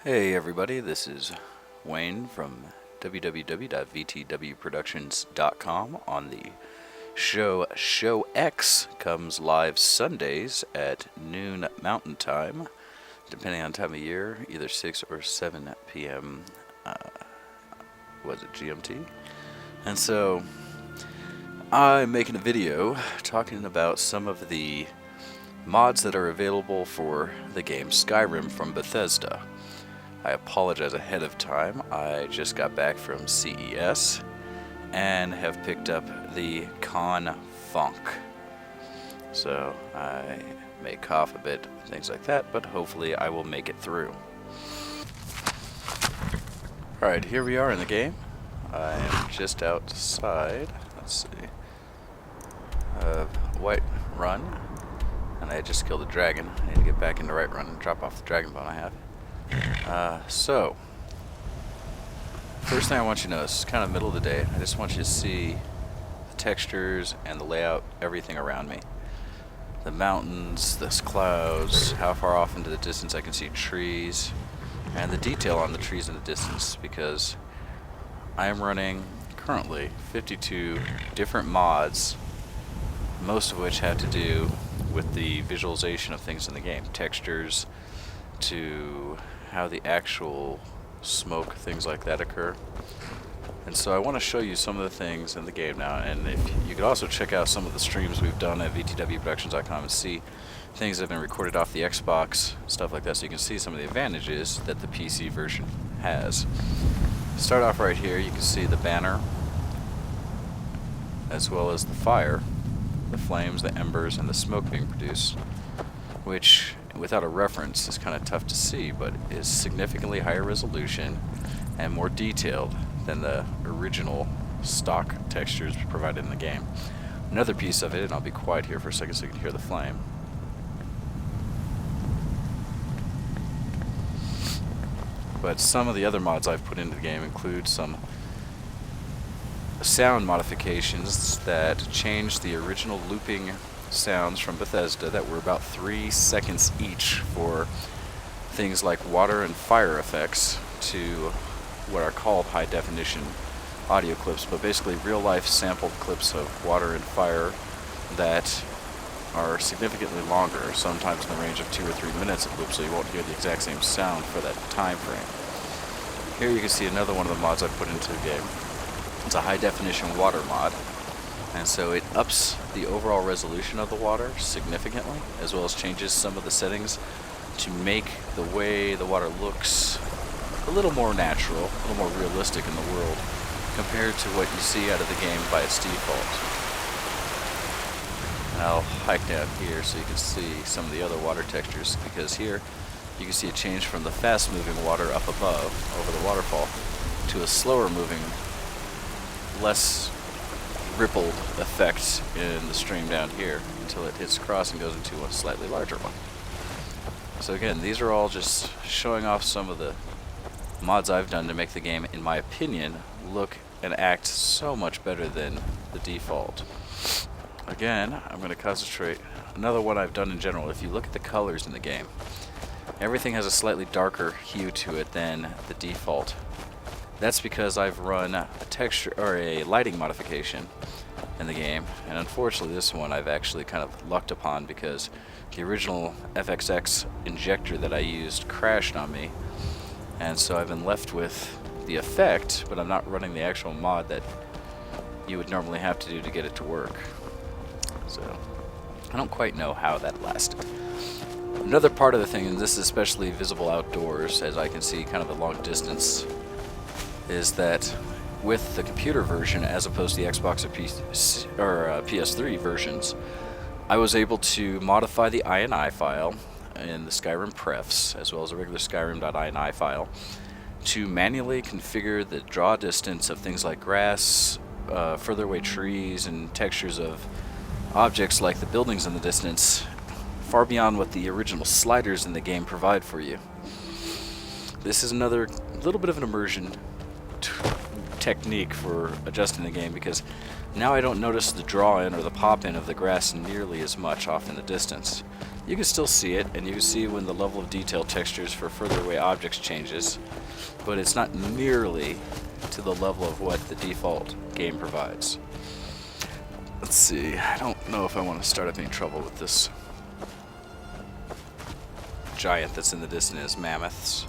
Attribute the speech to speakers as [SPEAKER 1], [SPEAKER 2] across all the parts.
[SPEAKER 1] Hey everybody, this is Wayne from www.vtwproductions.com on the Show X comes live Sundays at noon Mountain Time, depending on time of year, either 6 or 7 p.m. GMT? And so I'm making a video talking about some of the mods that are available for the game Skyrim from Bethesda. I apologize ahead of time. I just got back from CES and have picked up the Con Funk. So I may cough a bit, things like that, but hopefully I will make it through. Alright, here we are in the game. I am just outside, let's see, White Run, and I just killed a dragon. I need to get back into Right Run and drop off the dragon bone I have. So, first thing I want you to know, is kind of middle of the day, I just want you to see the textures and the layout, everything around me. The mountains, the clouds, how far off into the distance I can see trees, and the detail on the trees in the distance, because I am running currently 52 different mods, most of which have to do with the visualization of things in the game. Textures to how the actual smoke, things like that occur. And so I want to show you some of the things in the game now, and if you could also check out some of the streams we've done at vtwproductions.com and see things that have been recorded off the Xbox, stuff like that, so you can see some of the advantages that the PC version has. Start off right here, you can see the banner, as well as the fire, the flames, the embers, and the smoke being produced, which without a reference is kind of tough to see, but is significantly higher resolution and more detailed than the original stock textures provided in the game. Another piece of it, and I'll be quiet here for a second so you can hear the flame. But some of the other mods I've put into the game include some sound modifications that change the original looping sounds from Bethesda that were about 3 seconds each for things like water and fire effects to what are called high definition audio clips, but basically real life sampled clips of water and fire that are significantly longer, sometimes in the range of 2 or 3 minutes of loop, so you won't hear the exact same sound for that time frame. Here you can see another one of the mods I put into the game. It's a high definition water mod, and so it ups the overall resolution of the water significantly, as well as changes some of the settings to make the way the water looks a little more natural, a little more realistic in the world compared to what you see out of the game by its default. And I'll hike down here so you can see some of the other water textures, because here you can see a change from the fast moving water up above over the waterfall to a slower moving, less rippled effect in the stream down here until it hits across and goes into a slightly larger one. So again, these are all just showing off some of the mods I've done to make the game, in my opinion, look and act so much better than the default. Again, I'm going to concentrate. Another one I've done in general, if you look at the colors in the game, everything has a slightly darker hue to it than the default. That's because I've run a texture or a lighting modification in the game, and unfortunately this one I've actually kind of lucked upon because the original FXX injector that I used crashed on me, and so I've been left with the effect, but I'm not running the actual mod that you would normally have to do to get it to work. So I don't quite know how that lasted. Another part of the thing, and this is especially visible outdoors, as I can see kind of a long distance, is that with the computer version, as opposed to the Xbox or PS3 versions, I was able to modify the INI file in the Skyrim prefs, as well as a regular Skyrim.ini file, to manually configure the draw distance of things like grass, further away trees, and textures of objects like the buildings in the distance, far beyond what the original sliders in the game provide for you. This is another little bit of an immersion technique for adjusting the game, because now I don't notice the draw in or the pop in of the grass nearly as much off in the distance. You can still see it, and you can see when the level of detail textures for further away objects changes, but it's not nearly to the level of what the default game provides. Let's see, I don't know if I want to start up any trouble with this giant that's in the distance as mammoths,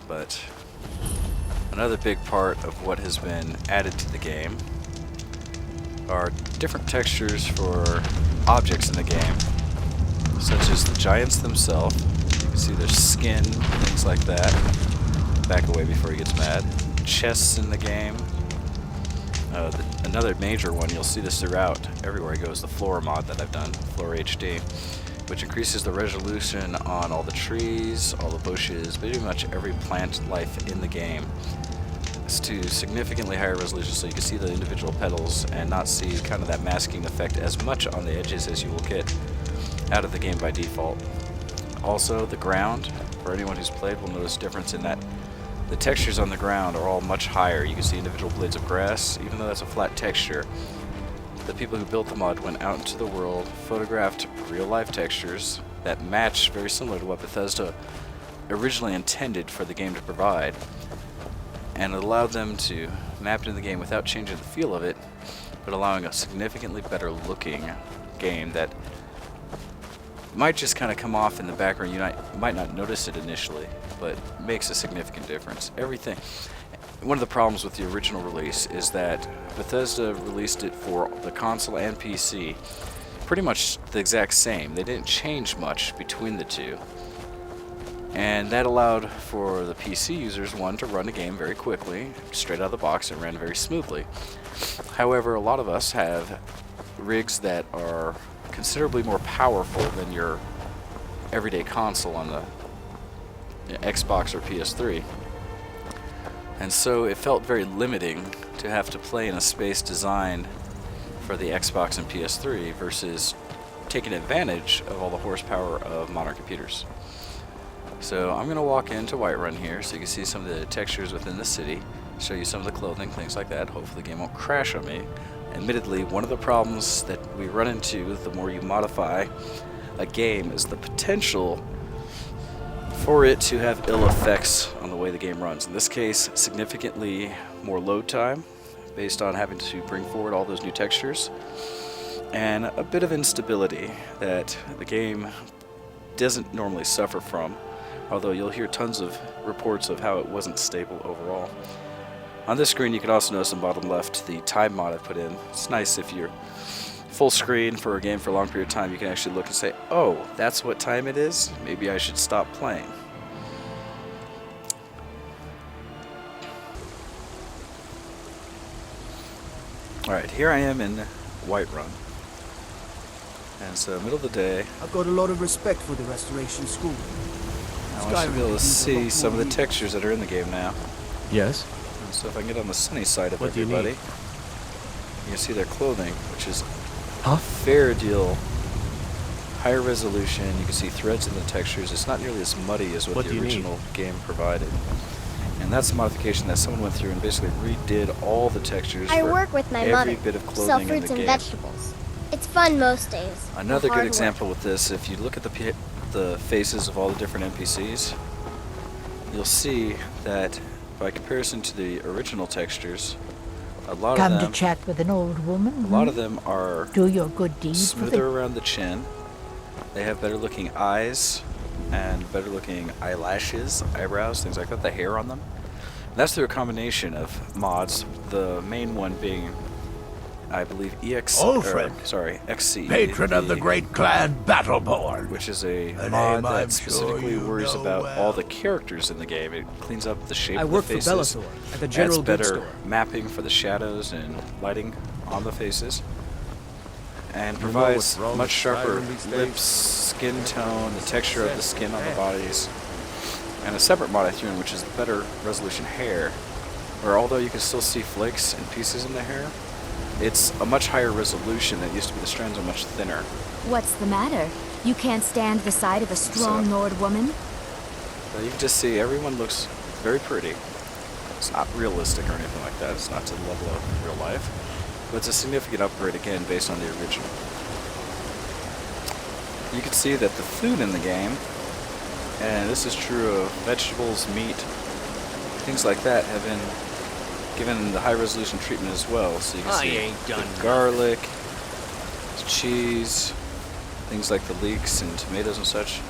[SPEAKER 1] but another big part of what has been added to the game are different textures for objects in the game, such as the giants themselves. You can see their skin, things like that. Back away before he gets mad. Chests in the game. Another major one, you'll see this throughout, everywhere he goes, the Flora mod that I've done, Flora HD, which increases the resolution on all the trees, all the bushes, pretty much every plant life in the game. It's to significantly higher resolution, so you can see the individual petals and not see kind of that masking effect as much on the edges as you will get out of the game by default. Also, the ground, for anyone who's played, will notice a difference in that the textures on the ground are all much higher. You can see individual blades of grass, even though that's a flat texture. The people who built the mod went out into the world, photographed real-life textures that match very similar to what Bethesda originally intended for the game to provide, and it allowed them to map it in the game without changing the feel of it, but allowing a significantly better looking game that might just kind of come off in the background. You might not notice it initially, but makes a significant difference. Everything. One of the problems with the original release is that Bethesda released it for the console and PC pretty much the exact same. They didn't change much between the two, and that allowed for the PC users, one, to run the game very quickly, straight out of the box, and ran very smoothly. However, a lot of us have rigs that are considerably more powerful than your everyday console on the Xbox or PS3. And so it felt very limiting to have to play in a space designed for the Xbox and PS3 versus taking advantage of all the horsepower of modern computers. So I'm going to walk into Whiterun here so you can see some of the textures within the city, show you some of the clothing, things like that. Hopefully the game won't crash on me. Admittedly, one of the problems that we run into the more you modify a game is the potential for it to have ill effects on the way the game runs. In this case, significantly more load time based on having to bring forward all those new textures, and a bit of instability that the game doesn't normally suffer from, although you'll hear tons of reports of how it wasn't stable overall. On this screen you can also notice in the bottom left the time mod I put in. It's nice if you're full screen for a game for a long period of time, you can actually look and say, oh, that's what time it is? Maybe I should stop playing. Alright, here I am in Whiterun. And so, middle of the day.
[SPEAKER 2] I've got a lot of respect for the Restoration School.
[SPEAKER 1] I want you to be able to see some of the textures that are in the game now.
[SPEAKER 3] Yes?
[SPEAKER 1] And so if I can get on the sunny side of
[SPEAKER 3] What do you
[SPEAKER 1] everybody,
[SPEAKER 3] need?
[SPEAKER 1] you can see their clothing, which is a fair deal higher resolution. You can see threads in the textures. It's not nearly as muddy as what the original game provided. And that's a modification that someone went through and basically redid all the textures
[SPEAKER 4] I
[SPEAKER 1] for
[SPEAKER 4] work with my
[SPEAKER 1] every
[SPEAKER 4] mother,
[SPEAKER 1] bit of
[SPEAKER 4] sell
[SPEAKER 1] clothing in
[SPEAKER 4] fruits
[SPEAKER 1] the
[SPEAKER 4] and
[SPEAKER 1] game.
[SPEAKER 4] vegetables. It's fun most days.
[SPEAKER 1] Another good
[SPEAKER 4] Hard
[SPEAKER 1] example with this, if you look at the faces of all the different NPCs, you'll see that by comparison to the original textures, a lot
[SPEAKER 5] Come
[SPEAKER 1] of them,
[SPEAKER 5] to chat with an old woman?
[SPEAKER 1] a lot of them are
[SPEAKER 5] Do your good deeds for
[SPEAKER 1] smoother
[SPEAKER 5] the...
[SPEAKER 1] around the chin. They have better looking eyes and better looking eyelashes, eyebrows, things like that, the hair on them. And that's through a combination of mods, the main one being, I believe,
[SPEAKER 3] Ulfred,
[SPEAKER 1] XC.
[SPEAKER 3] patron of the great clan Battleborn.
[SPEAKER 1] Which is a
[SPEAKER 3] A
[SPEAKER 1] mod
[SPEAKER 3] name
[SPEAKER 1] that
[SPEAKER 3] I'm
[SPEAKER 1] specifically
[SPEAKER 3] sure you
[SPEAKER 1] worries
[SPEAKER 3] know
[SPEAKER 1] about
[SPEAKER 3] well.
[SPEAKER 1] all the characters in the game. It cleans up the shape
[SPEAKER 2] I
[SPEAKER 1] of the
[SPEAKER 2] work for
[SPEAKER 1] faces.
[SPEAKER 2] Bellator at the General
[SPEAKER 1] adds better
[SPEAKER 2] Goods Store.
[SPEAKER 1] mapping for the shadows and lighting on the faces, and
[SPEAKER 3] know
[SPEAKER 1] provides
[SPEAKER 3] what's wrong
[SPEAKER 1] much
[SPEAKER 3] with
[SPEAKER 1] sharper
[SPEAKER 3] Skyrim these days?
[SPEAKER 1] lips, skin tone, the texture of the skin on the bodies, and a separate mod I threw in, which is better resolution hair, where although you can still see flakes and pieces in the hair, it's a much higher resolution than it used to be. The strands are much thinner.
[SPEAKER 6] What's the matter? You can't stand the sight of a strong
[SPEAKER 1] So-
[SPEAKER 6] Nord woman?
[SPEAKER 1] So you can just see everyone looks very pretty. It's not realistic or anything like that. It's not to the level of real life. But it's a significant upgrade, again, based on the original. you can see that the food in the game, and this is true of vegetables, meat, things like that, have been given the high resolution treatment as well. So you can see the garlic, cheese, things like the leeks and tomatoes and such,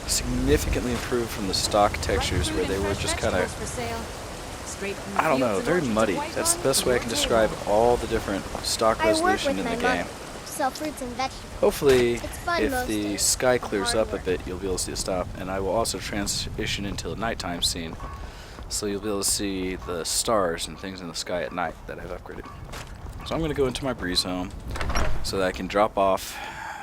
[SPEAKER 1] significantly improved from the stock textures where they were just kind of, I don't know, very muddy. That's the best way I can describe all the different stock resolution in the game.
[SPEAKER 4] Sell fruits and vegetables.
[SPEAKER 1] Hopefully,
[SPEAKER 4] It's fun
[SPEAKER 1] if
[SPEAKER 4] most
[SPEAKER 1] the
[SPEAKER 4] days.
[SPEAKER 1] sky clears
[SPEAKER 4] Hard
[SPEAKER 1] up a
[SPEAKER 4] work.
[SPEAKER 1] bit, you'll be able to see the stop, and I will also transition into the nighttime scene, so you'll be able to see the stars and things in the sky at night that I've upgraded. So I'm going to go into my breeze home so that I can drop off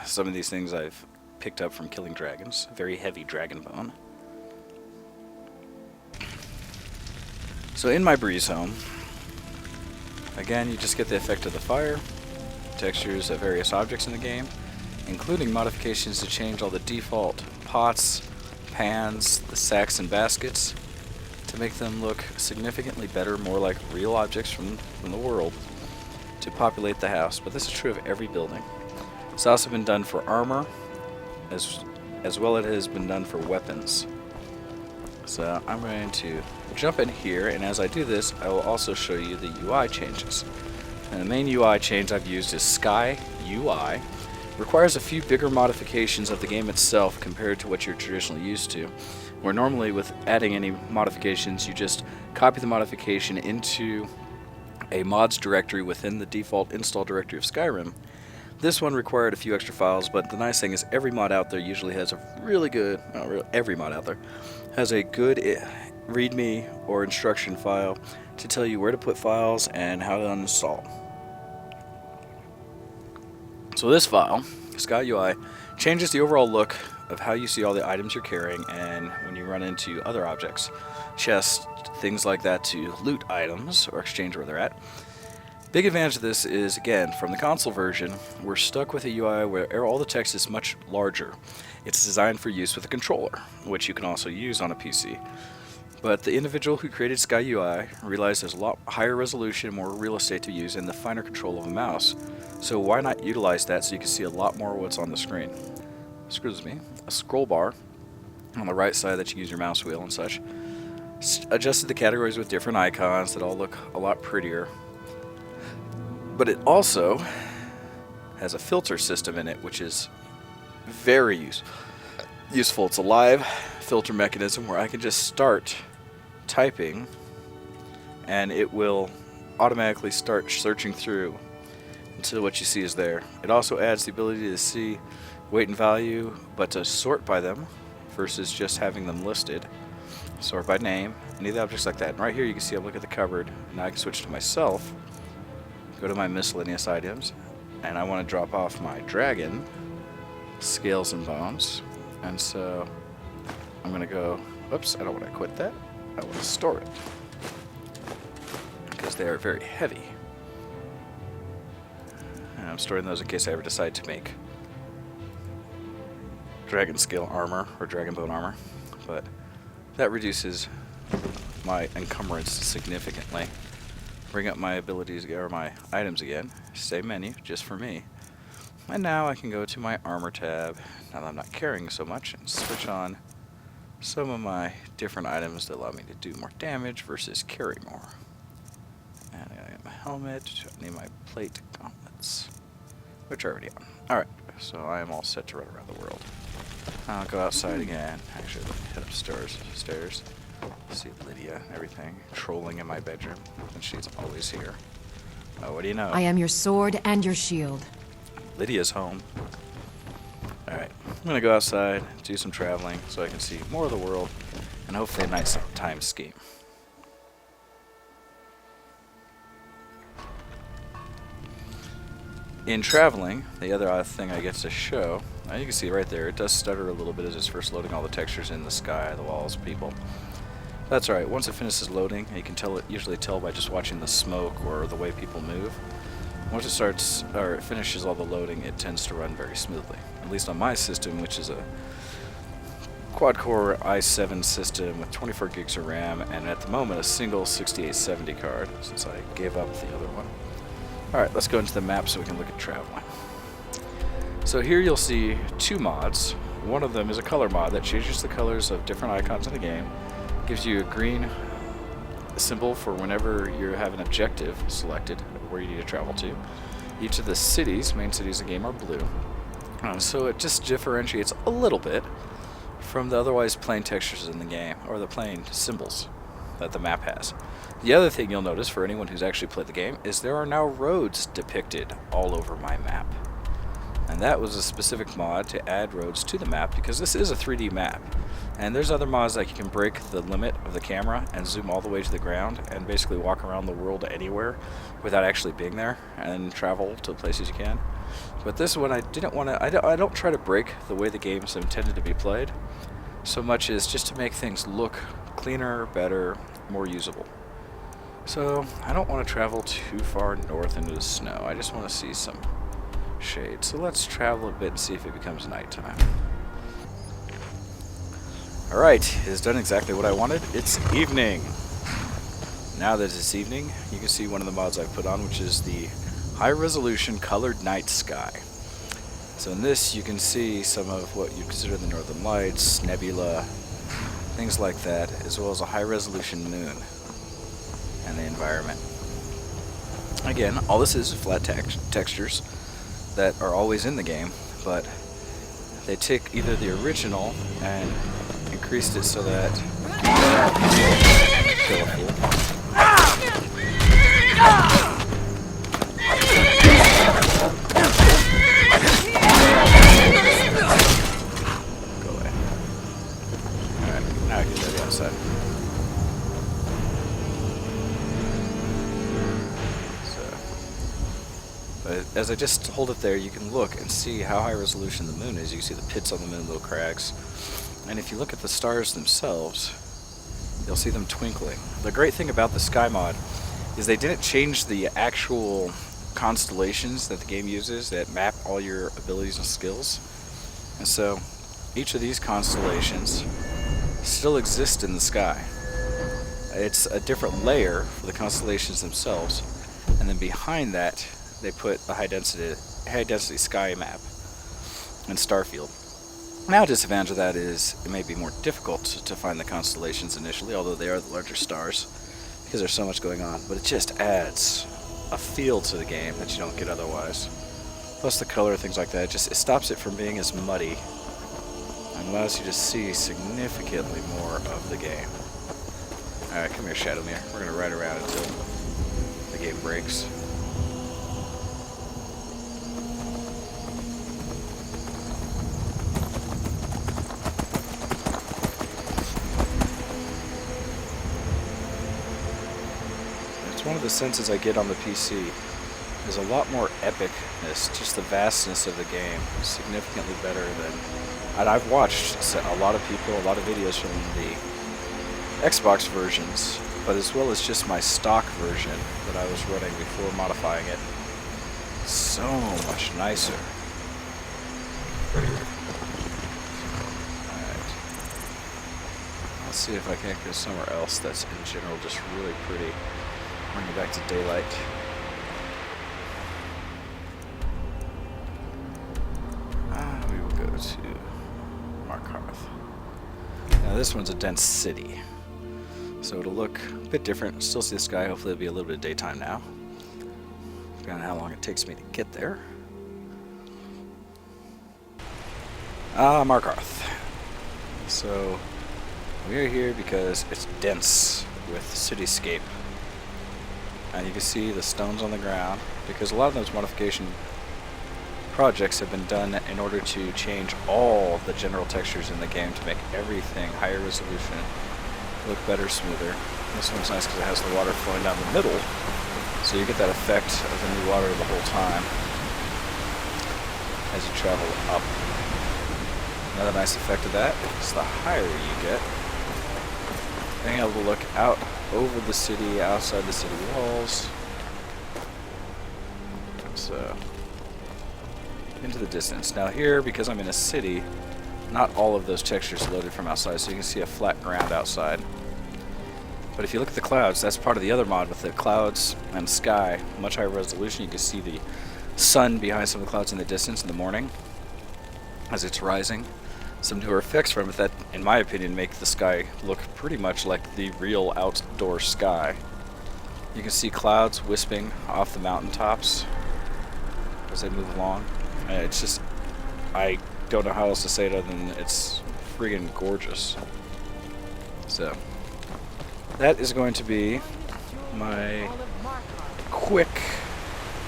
[SPEAKER 1] some of these things I've picked up from killing dragons. Very heavy dragon bone. So in my breeze home, again, you just get the effect of the fire, textures of various objects in the game, including modifications to change all the default pots, pans, the sacks and baskets to make them look significantly better, more like real objects from the world, to populate the house. But this is true of every building. It's also been done for armor, as well as it has been done for weapons. So I'm going to jump in here, and as I do this, I will also show you the UI changes. And the main UI change I've used is Sky UI. Requires a few bigger modifications of the game itself compared to what you're traditionally used to. Where normally with adding any modifications, you just copy the modification into a mods directory within the default install directory of Skyrim. This one required a few extra files, but the nice thing is every mod out there usually has a really good, every mod out there has a good README or instruction file to tell you where to put files and how to uninstall. So this file, Sky UI, changes the overall look of how you see all the items you're carrying and when you run into other objects. Chests, things like that, to loot items or exchange where they're at. Big advantage of this is, again, from the console version, we're stuck with a UI where all the text is much larger. It's designed for use with a controller, which you can also use on a PC. But the individual who created Sky UI realized there's a lot higher resolution, more real estate to use, and the finer control of a mouse. So why not utilize that so you can see a lot more of what's on the screen? Excuse me. A scroll bar on the right side that you use your mouse wheel and such. Adjusted the categories with different icons that all look a lot prettier. But it also has a filter system in it, which is very useful. It's a live filter mechanism where I can just start typing and it will automatically start searching through until what you see is there. It also adds the ability to see weight and value, but to sort by them versus just having them listed. Sort by name, any of the objects like that. And right here you can see I look at the cupboard. Now I can switch to myself, go to my miscellaneous items, and I want to drop off my dragon, scales and bones. And so I'm going to go, oops, I don't want to quit that. I want to store it because they are very heavy. And I'm storing those in case I ever decide to make dragon scale armor or dragon bone armor. But that reduces my encumbrance significantly. Bring up my abilities or my items again. Same menu, just for me. And now I can go to my armor tab, now that I'm not carrying so much, and switch on some of my different items that allow me to do more damage versus carry more. And I got my helmet, I need my plate gauntlets, which are already on. Alright, so I am all set to run around the world. I'll go outside again. Actually, let me head upstairs. See Lydia and everything trolling in my bedroom, and she's always here. Oh, what do you know?
[SPEAKER 7] I am your sword and your shield.
[SPEAKER 1] Lydia's home. Alright, I'm gonna go outside, do some traveling so I can see more of the world, and hopefully a nice time scheme. In traveling, the other thing I get to show, now you can see right there, it does stutter a little bit as it's first loading all the textures in the sky, the walls, people. That's alright, once it finishes loading, you can usually tell by just watching the smoke or the way people move. Once it starts, or it finishes all the loading, it tends to run very smoothly. At least on my system, which is a quad-core i7 system with 24 gigs of RAM, and at the moment a single 6870 card, since I gave up the other one. Alright, let's go into the map so we can look at traveling. So here you'll see two mods. One of them is a color mod that changes the colors of different icons in the game. Gives you a green symbol for whenever you have an objective selected where you need to travel to. Each of the cities, main cities of the game, are blue. So it just differentiates a little bit from the otherwise plain textures in the game, or the plain symbols that the map has. The other thing you'll notice for anyone who's actually played the game is there are now roads depicted all over my map. And that was a specific mod to add roads to the map because this is a 3D map. And there's other mods like you can break the limit of the camera and zoom all the way to the ground and basically walk around the world anywhere without actually being there and travel to places you can. But this one I didn't want to, I don't try to break the way the game's intended to be played so much as just to make things look cleaner, better, more usable. So I don't want to travel too far north into the snow. I just want to see some shade. So let's travel a bit and see if it becomes nighttime. Alright, it has done exactly what I wanted. It's evening. Now that it's evening, you can see one of the mods I've put on, which is the high resolution colored night sky. So in this you can see some of what you consider the northern lights, nebula, things like that, as well as a high resolution moon and the environment. Again, all this is flat textures that are always in the game, but they take either the original and increased it so that kill a fool. Go away. Alright, now I can get the outside. But as I just hold it there, you can look and see how high resolution the moon is. You can see the pits on the moon, little crags. And if you look at the stars themselves, you'll see them twinkling. The great thing about the Sky mod is they didn't change the actual constellations that the game uses that map all your abilities and skills. And so each of these constellations still exist in the sky. It's a different layer for the constellations themselves. And then behind that, they put the high density sky map and starfield. Now, a disadvantage of that is it may be more difficult to find the constellations initially, although they are the larger stars, because there's so much going on. But it just adds a feel to the game that you don't get otherwise. Plus the color, things like that, it stops it from being as muddy and allows you to see significantly more of the game. Alright, come here, Shadowmere. We're going to ride around until the game breaks. One of the senses I get on the PC is a lot more epicness, just the vastness of the game, significantly better than... And I've watched a lot of people, a lot of videos from the Xbox versions, but as well as just my stock version that I was running before modifying it. So much nicer. Alright. Let's see if I can't go somewhere else that's in general just really pretty. Bring it back to daylight. We will go to Markarth. Now this one's a dense city, so it'll look a bit different. Still see the sky. Hopefully it'll be a little bit of daytime now. Depending on how long it takes me to get there. Markarth. So we're here because it's dense with cityscape. And you can see the stones on the ground, because a lot of those modification projects have been done in order to change all the general textures in the game to make everything higher resolution, look better, smoother. This one's nice because it has the water flowing down the middle, so you get that effect of the new water the whole time as you travel up. Another nice effect of that is the higher you get, being able to look out over the city, outside the city walls. So, into the distance. Now here, because I'm in a city, not all of those textures loaded from outside, so you can see a flat ground outside. But if you look at the clouds, that's part of the other mod with the clouds and sky, much higher resolution. You can see the sun behind some of the clouds in the distance in the morning. as it's rising. Some newer effects from it that, in my opinion, make the sky look pretty much like the real outdoor sky. You can see clouds wisping off the mountaintops as they move along. And it's just, I don't know how else to say it other than it's friggin' gorgeous. So, that is going to be my quick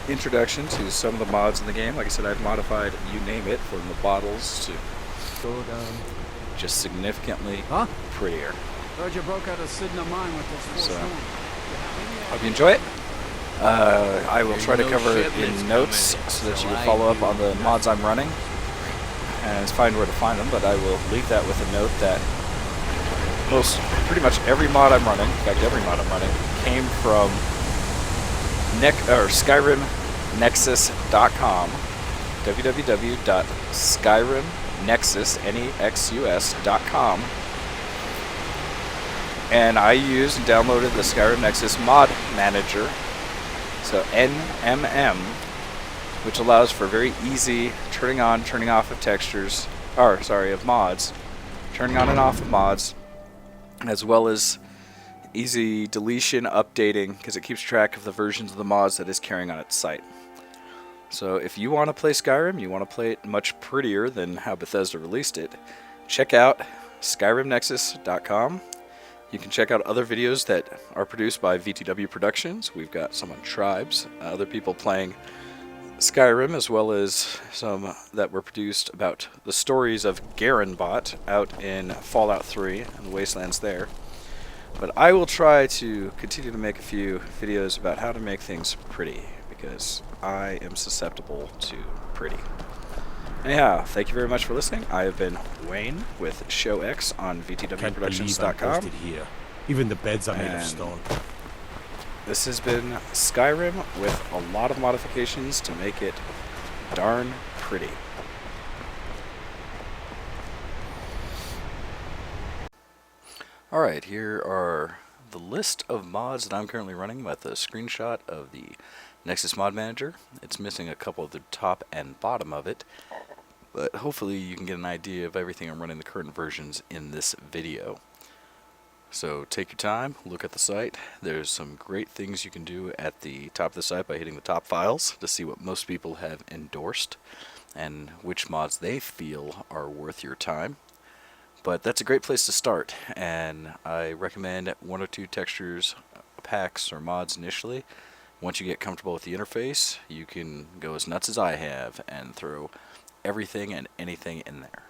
[SPEAKER 1] introduction to some of the mods in the game. Like I said, I've modified, you name it, from the bottles to just significantly prettier.
[SPEAKER 8] Heard you broke out of Sidna mine with this
[SPEAKER 1] So,
[SPEAKER 8] storm.
[SPEAKER 1] hope you enjoy it. I will try to cover it in notes so that you can follow up on the mods I'm running and find where to find them, but I will leave that with a note that pretty much every mod I'm running, in fact every mod I'm running, came from SkyrimNexus.com, www.SkyrimNexus.com, and I used and downloaded the Skyrim Nexus Mod Manager, so NMM, which allows for very easy turning on, turning off of of mods, turning on and off of mods, as well as easy deletion, updating, because it keeps track of the versions of the mods that is carrying on its site. So if you want to play Skyrim, you want to play it much prettier than how Bethesda released it, check out SkyrimNexus.com. You can check out other videos that are produced by VTW Productions. We've got some on Tribes, other people playing Skyrim, as well as some that were produced about the stories of Garenbot out in Fallout 3 and the wastelands there. But I will try to continue to make a few videos about how to make things pretty, because I am susceptible to pretty. Anyhow, thank you very much for listening. I have been Wayne with Show X on VTWProductions.com.
[SPEAKER 3] Here. Even the beds are made of stone.
[SPEAKER 1] This has been Skyrim with a lot of modifications to make it darn pretty. Alright, here are the list of mods that I'm currently running with a screenshot of the Nexus Mod Manager. It's missing a couple of the top and bottom of it, but hopefully you can get an idea of everything I'm running the current versions in this video. So take your time, look at the site. There's some great things you can do at the top of the site by hitting the top files to see what most people have endorsed and which mods they feel are worth your time. But that's a great place to start, and I recommend 1 or 2 textures, packs, or mods initially. Once you get comfortable with the interface, you can go as nuts as I have and throw everything and anything in there.